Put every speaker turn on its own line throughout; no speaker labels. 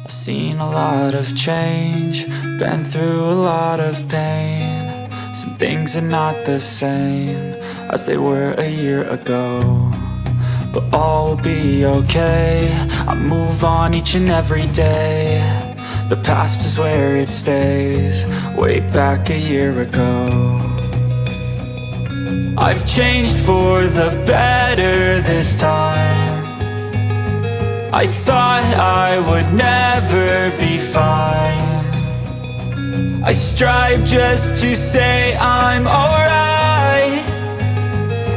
I've seen a lot of change, been through a lot of pain. Some things are not the same as they were a year ago, but all will be okay. I move on each and every day. The past is where it stays, way back a year ago. I've changed for the better this time. I thought I would never be fine. I strive just to say I'm alright,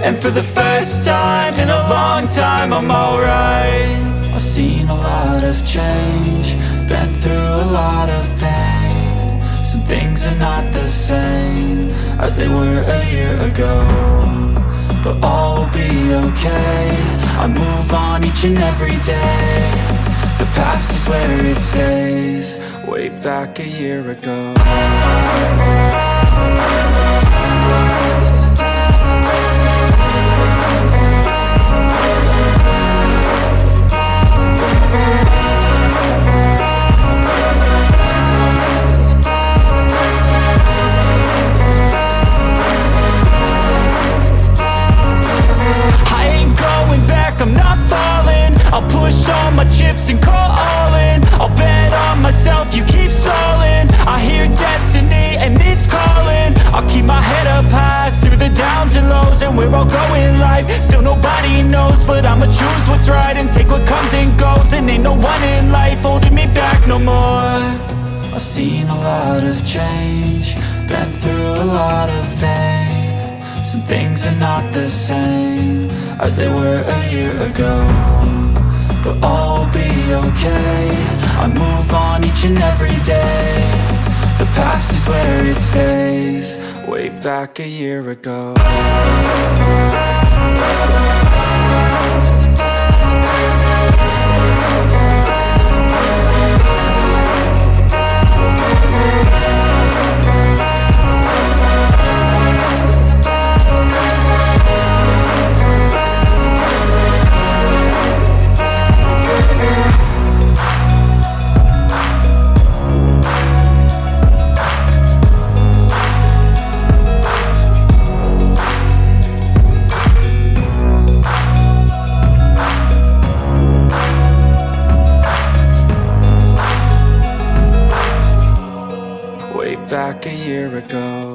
and for the first time in a long time I'm alright. I've seen a lot of change, been through a lot of pain. Some things are not the same as they were a year ago, but all will be okay. I move on each and every day. The past is where it stays, way back a year ago. I'm not falling, I'll push all my chips and call all in. I'll bet on myself, you keep stalling. I hear destiny and it's calling. I'll keep my head up high through the downs and lows, and we're all going life. Still nobody knows, but I'ma choose what's right and take what comes and goes. And ain't no one in life holding me back no more. I've seen a lot of change, been through a lot of pain. Some things are not the same as they were a year ago, but all will be okay. I move on each and every day. The past is where it stays, way back a year ago. Back a year ago.